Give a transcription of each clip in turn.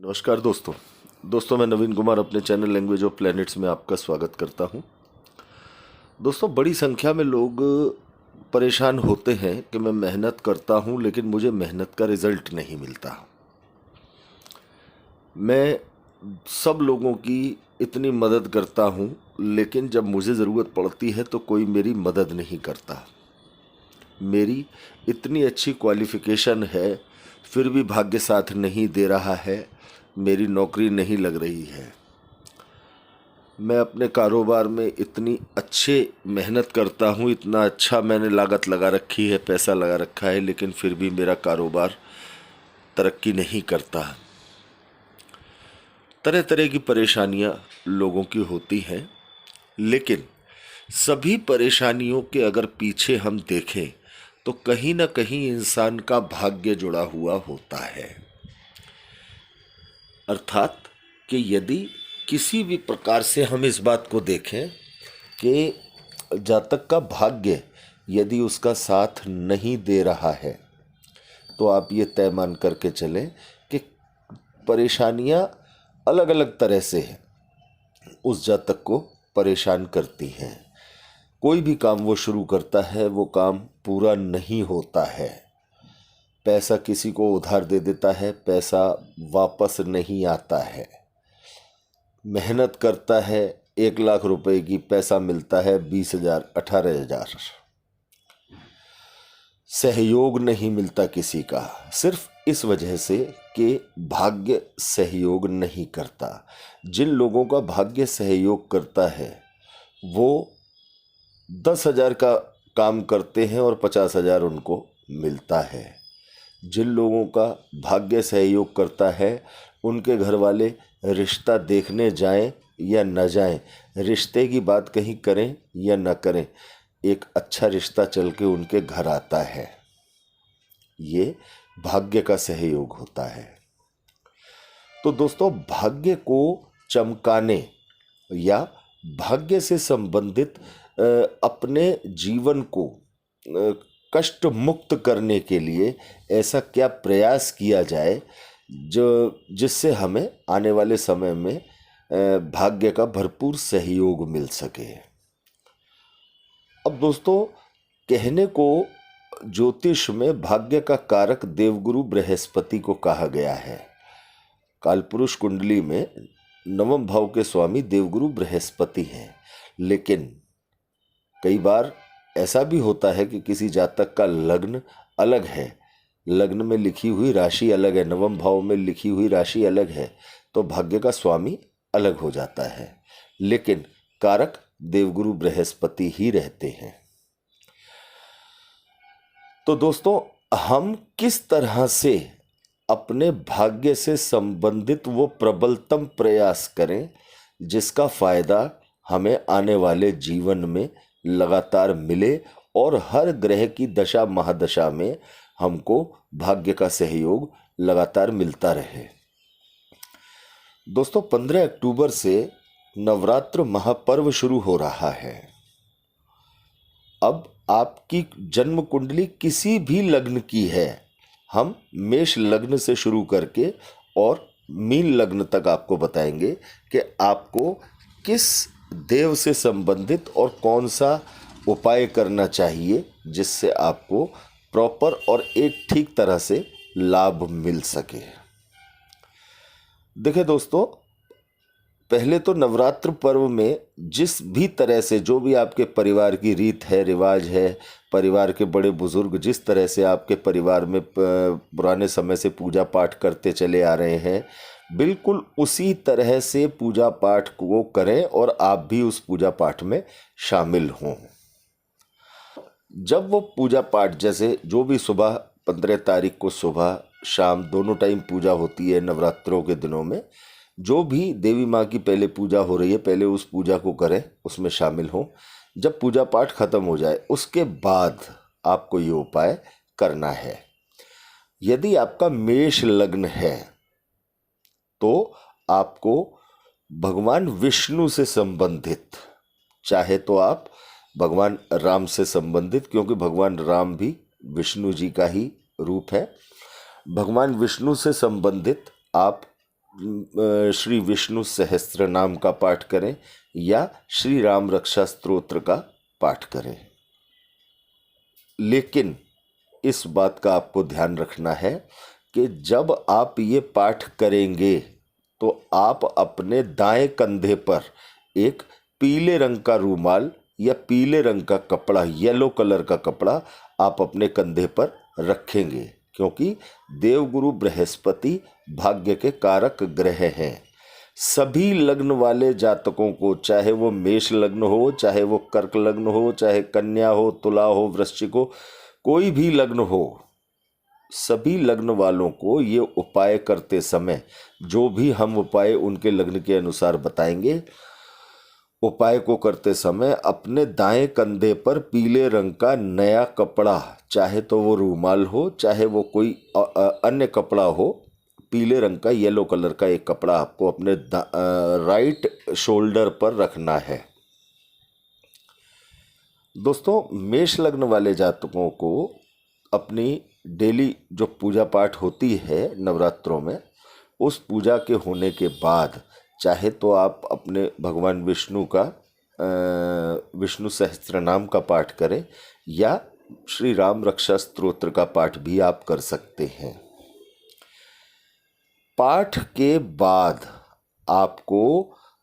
नमस्कार दोस्तों मैं नवीन कुमार अपने चैनल लैंग्वेज ऑफ प्लैनेट्स में आपका स्वागत करता हूं। दोस्तों, बड़ी संख्या में लोग परेशान होते हैं कि मैं मेहनत करता हूं लेकिन मुझे मेहनत का रिजल्ट नहीं मिलता। मैं सब लोगों की इतनी मदद करता हूं लेकिन जब मुझे ज़रूरत पड़ती है तो कोई मेरी मदद नहीं करता। मेरी इतनी अच्छी क्वालिफ़िकेशन है फिर भी भाग्य साथ नहीं दे रहा है, मेरी नौकरी नहीं लग रही है। मैं अपने कारोबार में इतनी अच्छे मेहनत करता हूँ, इतना अच्छा मैंने लागत लगा रखी है, पैसा लगा रखा है, लेकिन फिर भी मेरा कारोबार तरक्की नहीं करता। तरह तरह की परेशानियाँ लोगों की होती हैं, लेकिन सभी परेशानियों के अगर पीछे हम देखें तो कहीं ना कहीं इंसान का भाग्य जुड़ा हुआ होता है। अर्थात कि यदि किसी भी प्रकार से हम इस बात को देखें कि जातक का भाग्य यदि उसका साथ नहीं दे रहा है तो आप ये तय मान करके चलें कि परेशानियां अलग अलग तरह से उस जातक को परेशान करती हैं। कोई भी काम वो शुरू करता है वो काम पूरा नहीं होता है। पैसा किसी को उधार दे देता है, पैसा वापस नहीं आता है। मेहनत करता है 1 लाख रुपए की, पैसा मिलता है 20,000 18,000। सहयोग नहीं मिलता किसी का, सिर्फ इस वजह से कि भाग्य सहयोग नहीं करता। जिन लोगों का भाग्य सहयोग करता है वो 10,000 का काम करते हैं और 50,000 उनको मिलता है। जिन लोगों का भाग्य सहयोग करता है उनके घर वाले रिश्ता देखने जाएं या न जाएं, रिश्ते की बात कहीं करें या न करें, एक अच्छा रिश्ता चल के उनके घर आता है। ये भाग्य का सहयोग होता है। तो दोस्तों, भाग्य को चमकाने या भाग्य से संबंधित अपने जीवन को कष्ट मुक्त करने के लिए ऐसा क्या प्रयास किया जाए जिससे हमें आने वाले समय में भाग्य का भरपूर सहयोग मिल सके। अब दोस्तों, कहने को ज्योतिष में भाग्य का कारक देवगुरु बृहस्पति को कहा गया है। कालपुरुष कुंडली में नवम भाव के स्वामी देवगुरु बृहस्पति हैं, लेकिन कई बार ऐसा भी होता है कि किसी जातक का लग्न अलग है, लग्न में लिखी हुई राशि अलग है, नवम भाव में लिखी हुई राशि अलग है, तो भाग्य का स्वामी अलग हो जाता है, लेकिन कारक देवगुरु बृहस्पति ही रहते हैं। तो दोस्तों, हम किस तरह से अपने भाग्य से संबंधित वो प्रबलतम प्रयास करें जिसका फायदा हमें आने वाले जीवन में लगातार मिले और हर ग्रह की दशा महादशा में हमको भाग्य का सहयोग लगातार मिलता रहे। दोस्तों, 15 अक्टूबर से नवरात्र महापर्व शुरू हो रहा है। अब आपकी जन्म कुंडली किसी भी लग्न की है, हम मेष लग्न से शुरू करके और मीन लग्न तक आपको बताएंगे कि आपको किस देव से संबंधित और कौन सा उपाय करना चाहिए जिससे आपको प्रॉपर और एक ठीक तरह से लाभ मिल सके। देखिए दोस्तों, पहले तो नवरात्र पर्व में जिस भी तरह से जो भी आपके परिवार की रीत है, रिवाज है, परिवार के बड़े बुजुर्ग जिस तरह से आपके परिवार में पुराने समय से पूजा पाठ करते चले आ रहे हैं, बिल्कुल उसी तरह से पूजा पाठ को करें और आप भी उस पूजा पाठ में शामिल हों। जब वो पूजा पाठ, जैसे जो भी सुबह 15 तारीख को सुबह शाम दोनों टाइम पूजा होती है नवरात्रों के दिनों में, जो भी देवी माँ की पहले पूजा हो रही है पहले उस पूजा को करें, उसमें शामिल हों। जब पूजा पाठ खत्म हो जाए उसके बाद आपको ये उपाय करना है। यदि आपका मेष लग्न है तो आपको भगवान विष्णु से संबंधित, चाहे तो आप भगवान राम से संबंधित, क्योंकि भगवान राम भी विष्णु जी का ही रूप है, भगवान विष्णु से संबंधित आप श्री विष्णु सहस्त्र नाम का पाठ करें या श्री राम रक्षा स्तोत्र का पाठ करें। लेकिन इस बात का आपको ध्यान रखना है कि जब आप ये पाठ करेंगे तो आप अपने दाएं कंधे पर एक पीले रंग का रूमाल या पीले रंग का कपड़ा, येलो कलर का कपड़ा आप अपने कंधे पर रखेंगे, क्योंकि देवगुरु बृहस्पति भाग्य के कारक ग्रह हैं। सभी लग्न वाले जातकों को, चाहे वो मेष लग्न हो, चाहे वो कर्क लग्न हो, चाहे कन्या हो, तुला हो, वृश्चिक हो, कोई भी लग्न हो, सभी लग्न वालों को ये उपाय करते समय, जो भी हम उपाय उनके लग्न के अनुसार बताएंगे, उपाय को करते समय अपने दाएं कंधे पर पीले रंग का नया कपड़ा, चाहे तो वो रूमाल हो, चाहे वो कोई अन्य कपड़ा हो, पीले रंग का येलो कलर का एक कपड़ा आपको अपने राइट शोल्डर पर रखना है। दोस्तों, मेष लग्न वाले जातकों को अपनी डेली जो पूजा पाठ होती है नवरात्रों में, उस पूजा के होने के बाद चाहे तो आप अपने भगवान विष्णु का विष्णु सहस्त्र नाम का पाठ करें या श्री राम रक्षा स्तोत्र का पाठ भी आप कर सकते हैं। पाठ के बाद आपको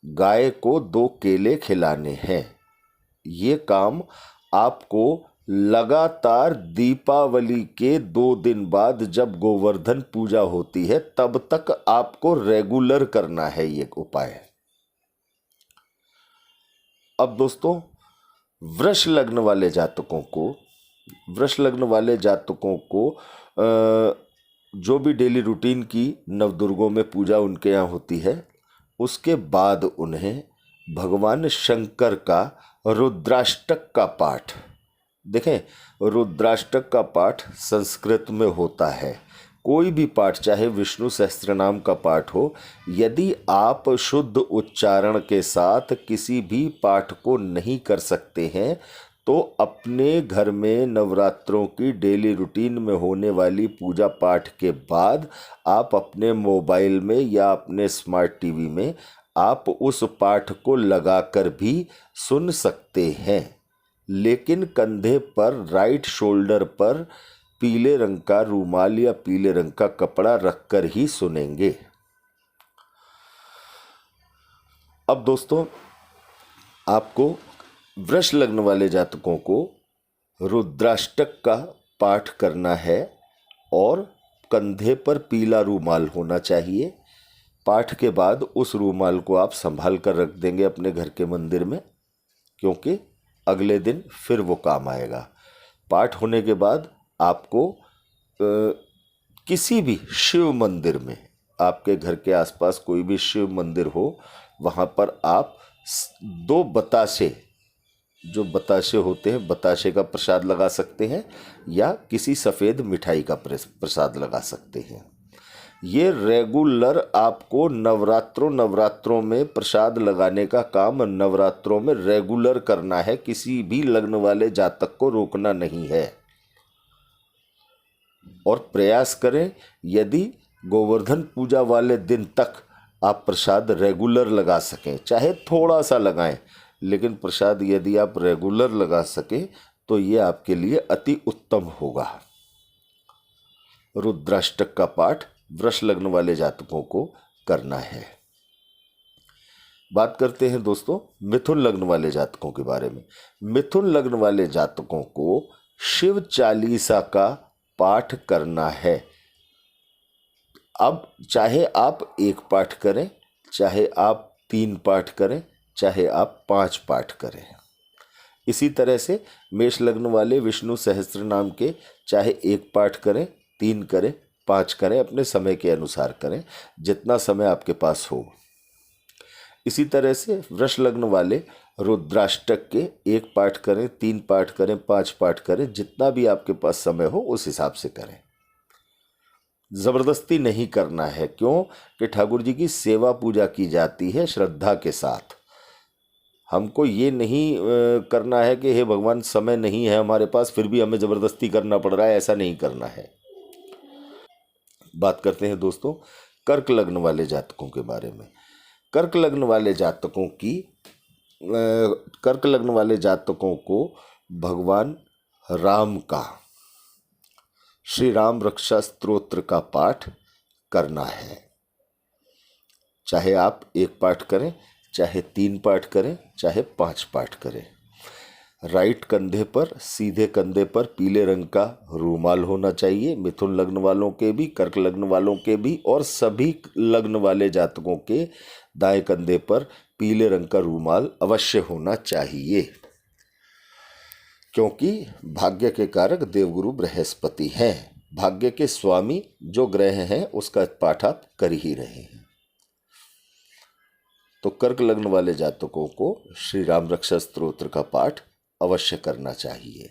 गाय को 2 केले खिलाने हैं। ये काम आपको लगातार दीपावली के 2 दिन बाद जब गोवर्धन पूजा होती है तब तक आपको रेगुलर करना है ये उपाय। अब दोस्तों, वृष लग्न वाले जातकों को जो भी डेली रूटीन की नवदुर्गों में पूजा उनके यहाँ होती है, उसके बाद उन्हें भगवान शंकर का रुद्राष्टक का पाठ, देखें, रुद्राष्टक का पाठ संस्कृत में होता है। कोई भी पाठ, चाहे विष्णु सहस्त्रनाम का पाठ हो, यदि आप शुद्ध उच्चारण के साथ किसी भी पाठ को नहीं कर सकते हैं तो अपने घर में नवरात्रों की डेली रूटीन में होने वाली पूजा पाठ के बाद आप अपने मोबाइल में या अपने स्मार्ट टीवी में आप उस पाठ को लगाकर भी सुन सकते हैं। लेकिन कंधे पर राइट शोल्डर पर पीले रंग का रूमाल या पीले रंग का कपड़ा रखकर ही सुनेंगे। अब दोस्तों, आपको वृष लग्न वाले जातकों को रुद्राष्टक का पाठ करना है और कंधे पर पीला रूमाल होना चाहिए। पाठ के बाद उस रूमाल को आप संभाल कर रख देंगे अपने घर के मंदिर में, क्योंकि अगले दिन फिर वो काम आएगा। पाठ होने के बाद आपको किसी भी शिव मंदिर में, आपके घर के आसपास कोई भी शिव मंदिर हो, वहाँ पर आप 2 बताशे, जो बताशे होते हैं, बताशे का प्रसाद लगा सकते हैं या किसी सफ़ेद मिठाई का प्रसाद लगा सकते हैं। ये रेगुलर आपको नवरात्रों में प्रसाद लगाने का काम नवरात्रों में रेगुलर करना है। किसी भी लग्न वाले जातक को रोकना नहीं है। और प्रयास करें, यदि गोवर्धन पूजा वाले दिन तक आप प्रसाद रेगुलर लगा सकें, चाहे थोड़ा सा लगाएं, लेकिन प्रसाद यदि आप रेगुलर लगा सकें तो ये आपके लिए अति उत्तम होगा। रुद्राष्टक का पाठ वृष लग्न वाले जातकों को करना है। बात करते हैं दोस्तों मिथुन लग्न वाले जातकों के बारे में। मिथुन लग्न वाले जातकों को शिव चालीसा का पाठ करना है। अब चाहे आप 1 पाठ करें, चाहे आप 3 पाठ करें, चाहे आप 5 पाठ करें। इसी तरह से मेष लग्न वाले विष्णु सहस्त्र नाम के चाहे 1 पाठ करें, 3 करें, 5 करें, अपने समय के अनुसार करें, जितना समय आपके पास हो। इसी तरह से वृष लग्न वाले रुद्राष्टक के 1 पाठ करें, 3 पाठ करें, 5 पाठ करें, जितना भी आपके पास समय हो उस हिसाब से करें। ज़बरदस्ती नहीं करना है, क्यों कि ठाकुर जी की सेवा पूजा की जाती है श्रद्धा के साथ। हमको ये नहीं करना है कि हे भगवान समय नहीं है हमारे पास फिर भी हमें ज़बरदस्ती करना पड़ रहा है, ऐसा नहीं करना है। बात करते हैं दोस्तों कर्क लग्न वाले जातकों के बारे में। कर्क लग्न वाले जातकों की कर्क लग्न वाले जातकों को भगवान राम का श्री राम रक्षा स्तोत्र का पाठ करना है। चाहे आप 1 पाठ करें, चाहे 3 पाठ करें, चाहे 5 पाठ करें। राइट कंधे पर, सीधे कंधे पर पीले रंग का रूमाल होना चाहिए। मिथुन लग्न वालों के भी, कर्क लग्न वालों के भी और सभी लग्न वाले जातकों के दाएं कंधे पर पीले रंग का रूमाल अवश्य होना चाहिए, क्योंकि भाग्य के कारक देवगुरु बृहस्पति हैं। भाग्य के स्वामी जो ग्रह हैं उसका पाठ आप कर ही रहे हैं। तो कर्क लग्न वाले जातकों को श्री राम रक्षा स्तोत्र का पाठ अवश्य करना चाहिए।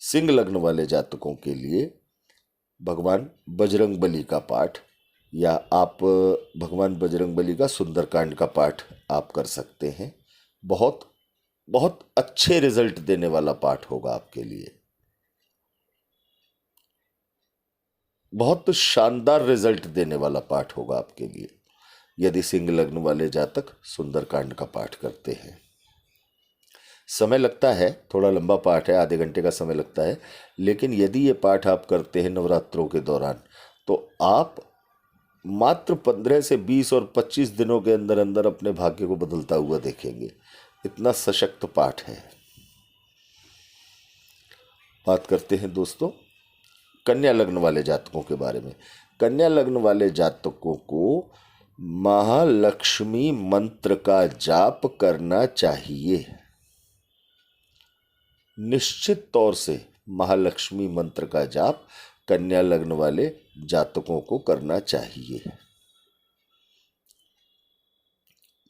सिंह लग्न वाले जातकों के लिए भगवान बजरंगबली का पाठ, या आप भगवान बजरंगबली का सुंदरकांड का पाठ आप कर सकते हैं। बहुत बहुत अच्छे रिजल्ट देने वाला पाठ होगा आपके लिए। बहुत शानदार रिजल्ट देने वाला पाठ होगा आपके लिए यदि सिंह लग्न वाले जातक सुंदरकांड का पाठ करते हैं। समय लगता है, थोड़ा लंबा पाठ है, आधे घंटे का समय लगता है, लेकिन यदि ये पाठ आप करते हैं नवरात्रों के दौरान तो आप मात्र 15 से 20 और 25 दिनों के अंदर अंदर अपने भाग्य को बदलता हुआ देखेंगे। इतना सशक्त पाठ है। बात करते हैं दोस्तों कन्या लग्न वाले जातकों के बारे में। कन्या लग्न वाले जातकों को महालक्ष्मी मंत्र का जाप करना चाहिए। निश्चित तौर से महालक्ष्मी मंत्र का जाप कन्या लग्न वाले जातकों को करना चाहिए।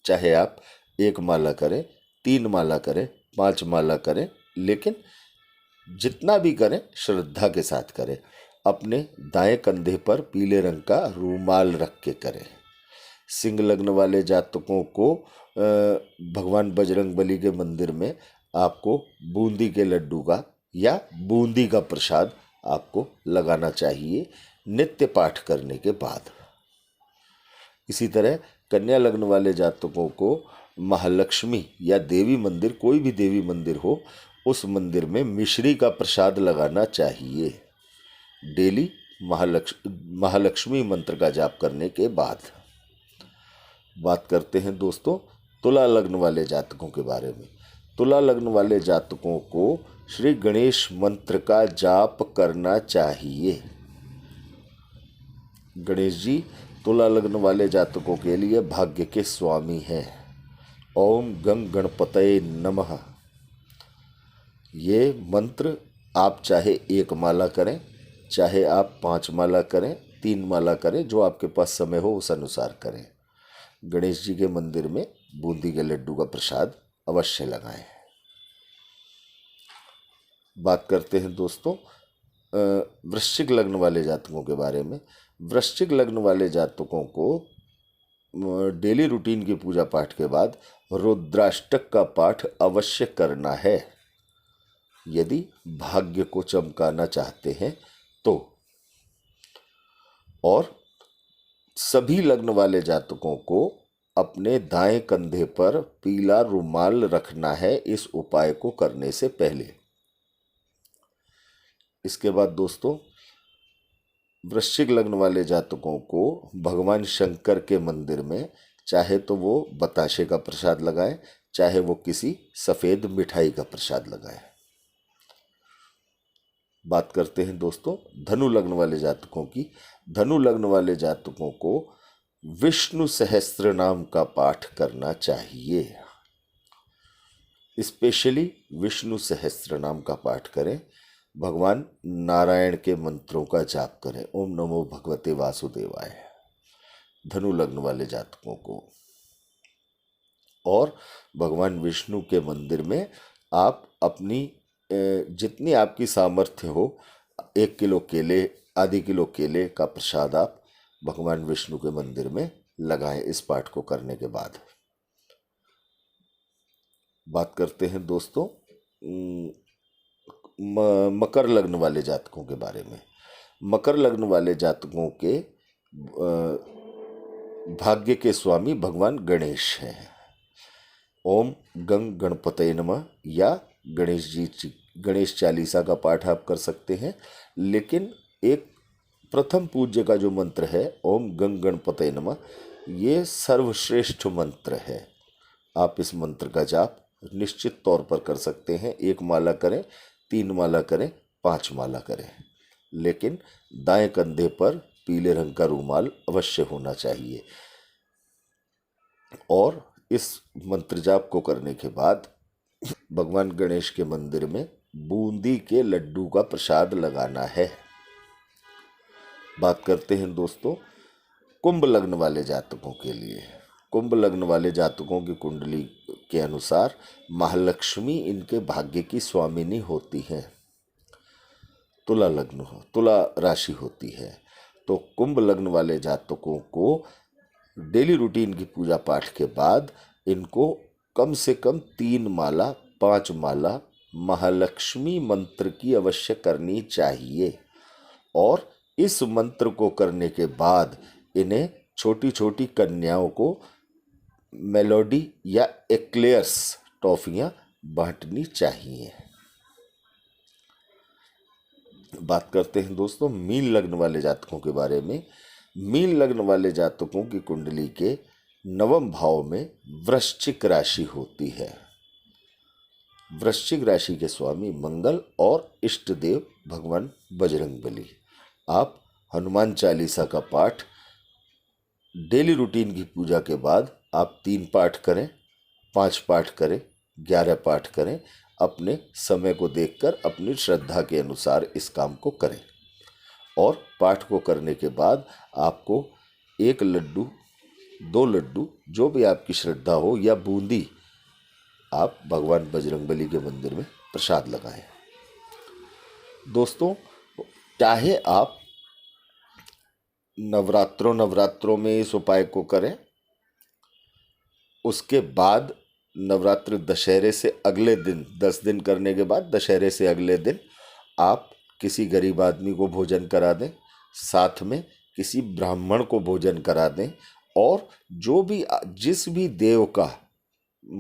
चाहे आप 1 माला करें, 3 माला करें, 5 माला करें, लेकिन जितना भी करें श्रद्धा के साथ करें। अपने दाएं कंधे पर पीले रंग का रूमाल रख के करें। सिंह लग्न वाले जातकों को भगवान बजरंगबली के मंदिर में आपको बूंदी के लड्डू का या बूंदी का प्रसाद आपको लगाना चाहिए नित्य पाठ करने के बाद। इसी तरह कन्या लग्न वाले जातकों को महालक्ष्मी या देवी मंदिर, कोई भी देवी मंदिर हो, उस मंदिर में मिश्री का प्रसाद लगाना चाहिए डेली महालक्ष्मी मंत्र का जाप करने के बाद। बात करते हैं दोस्तों तुला लग्न वाले जातकों के बारे में। तुला लग्न वाले जातकों को श्री गणेश मंत्र का जाप करना चाहिए। गणेश जी तुला लग्न वाले जातकों के लिए भाग्य के स्वामी हैं। ओम गं गणपतये नमः। ये मंत्र आप चाहे 1 माला करें, चाहे आप 5 माला करें, 3 माला करें, जो आपके पास समय हो उस अनुसार करें। गणेश जी के मंदिर में बूंदी के लड्डू का प्रसाद अवश्य लगाएं। बात करते हैं दोस्तों वृश्चिक लग्न वाले जातकों के बारे में। वृश्चिक लग्न वाले जातकों को डेली रूटीन की पूजा पाठ के बाद रुद्राष्टक का पाठ अवश्य करना है यदि भाग्य को चमकाना चाहते हैं तो। और सभी लग्न वाले जातकों को अपने दाएं कंधे पर पीला रुमाल रखना है इस उपाय को करने से पहले। इसके बाद दोस्तों वृश्चिक लग्न वाले जातकों को भगवान शंकर के मंदिर में चाहे तो वो बताशे का प्रसाद लगाएं, चाहे वो किसी सफ़ेद मिठाई का प्रसाद लगाएं। बात करते हैं दोस्तों धनु लग्न वाले जातकों की। धनु लग्न वाले जातकों को विष्णु सहस्त्र नाम का पाठ करना चाहिए। स्पेशली विष्णु सहस्त्र नाम का पाठ करें। भगवान नारायण के मंत्रों का जाप करें। ओम नमो भगवते वासुदेवाय। धनु लग्न वाले जातकों को और भगवान विष्णु के मंदिर में आप अपनी जितनी आपकी सामर्थ्य हो 1 किलो केले, आधी किलो केले का प्रसाद आप भगवान विष्णु के मंदिर में लगाएं इस पाठ को करने के बाद। बात करते हैं दोस्तों मकर लग्न वाले जातकों के बारे में। मकर लग्न वाले जातकों के भाग्य के स्वामी भगवान गणेश हैं। ओम गंग गणपतये नमः या गणेश चालीसा का पाठ आप कर सकते हैं। लेकिन एक प्रथम पूज्य का जो मंत्र है ओम गंग गणपतये नमः, ये सर्वश्रेष्ठ मंत्र है। आप इस मंत्र का जाप निश्चित तौर पर कर सकते हैं। 1 माला करें, 3 माला करें, 5 माला करें, लेकिन दाएं कंधे पर पीले रंग का रूमाल अवश्य होना चाहिए। और इस मंत्र जाप को करने के बाद भगवान गणेश के मंदिर में बूंदी के लड्डू का प्रसाद लगाना है। बात करते हैं दोस्तों कुंभ लग्न वाले जातकों के लिए। कुंभ लग्न वाले जातकों की कुंडली के अनुसार महालक्ष्मी इनके भाग्य की स्वामिनी होती हैं। तुला राशि होती है। तो कुंभ लग्न वाले जातकों को डेली रूटीन की पूजा पाठ के बाद इनको कम से कम 3 माला 5 माला महालक्ष्मी मंत्र की अवश्य करनी चाहिए। और इस मंत्र को करने के बाद इन्हें छोटी छोटी कन्याओं को मेलोडी या एक्लेयर्स टॉफियाँ बांटनी चाहिए। बात करते हैं दोस्तों मीन लग्न वाले जातकों के बारे में। मीन लग्न वाले जातकों की कुंडली के 9वें भाव में वृश्चिक राशि होती है। वृश्चिक राशि के स्वामी मंगल और इष्ट देव भगवान बजरंगबली। आप हनुमान चालीसा का पाठ डेली रूटीन की पूजा के बाद आप 3 पाठ करें, 5 पाठ करें, 11 पाठ करें। अपने समय को देखकर अपनी श्रद्धा के अनुसार इस काम को करें। और पाठ को करने के बाद आपको 1 लड्डू 2 लड्डू जो भी आपकी श्रद्धा हो या बूंदी आप भगवान बजरंगबली के मंदिर में प्रसाद लगाएं। दोस्तों चाहे आप नवरात्रों में इस उपाय को करें, उसके बाद नवरात्रि दशहरे से अगले दिन 10 दिन करने के बाद दशहरे से अगले दिन आप किसी गरीब आदमी को भोजन करा दें, साथ में किसी ब्राह्मण को भोजन करा दें। और जिस भी देव का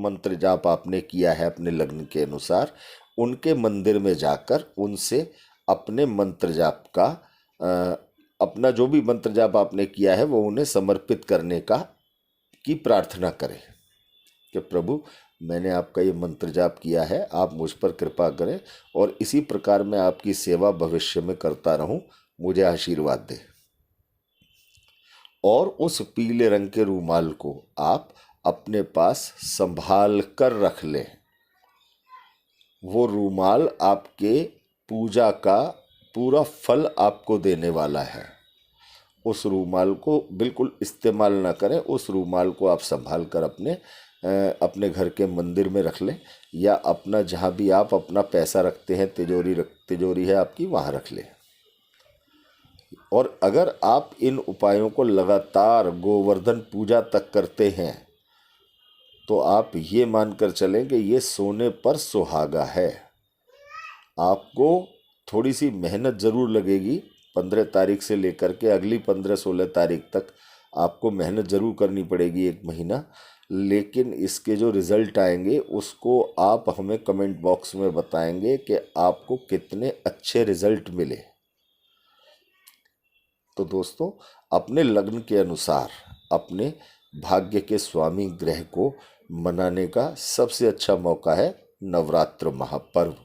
मंत्र जाप आपने किया है अपने लग्न के अनुसार, उनके मंदिर में जाकर उनसे अपने मंत्र जाप का अपना जो भी मंत्र जाप आपने किया है वो उन्हें समर्पित करने की प्रार्थना करें कि प्रभु मैंने आपका ये मंत्र जाप किया है, आप मुझ पर कृपा करें और इसी प्रकार मैं आपकी सेवा भविष्य में करता रहूं, मुझे आशीर्वाद दें। और उस पीले रंग के रूमाल को आप अपने पास संभाल कर रख लें। वो रूमाल आपके पूजा का पूरा फल आपको देने वाला है। उस रूमाल को बिल्कुल इस्तेमाल ना करें। उस रूमाल को आप संभाल कर अपने घर के मंदिर में रख लें या अपना जहाँ भी आप अपना पैसा रखते हैं, तिजोरी है आपकी, वहाँ रख लें। और अगर आप इन उपायों को लगातार गोवर्धन पूजा तक करते हैं तो आप ये मानकर चलें कि ये सोने पर सुहागा है। आपको थोड़ी सी मेहनत ज़रूर लगेगी। 15 तारीख से लेकर के अगली 15-16 तारीख तक आपको मेहनत ज़रूर करनी पड़ेगी, 1 महीना। लेकिन इसके जो रिज़ल्ट आएंगे उसको आप हमें कमेंट बॉक्स में बताएंगे कि आपको कितने अच्छे रिज़ल्ट मिले। तो दोस्तों अपने लग्न के अनुसार अपने भाग्य के स्वामी ग्रह को मनाने का सबसे अच्छा मौका है नवरात्र महापर्व।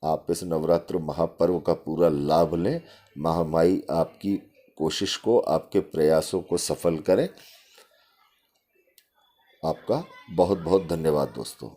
आप इस नवरात्र महापर्व का पूरा लाभ लें। महामाई आपकी कोशिश को, आपके प्रयासों को सफल करें। आपका बहुत बहुत धन्यवाद दोस्तों।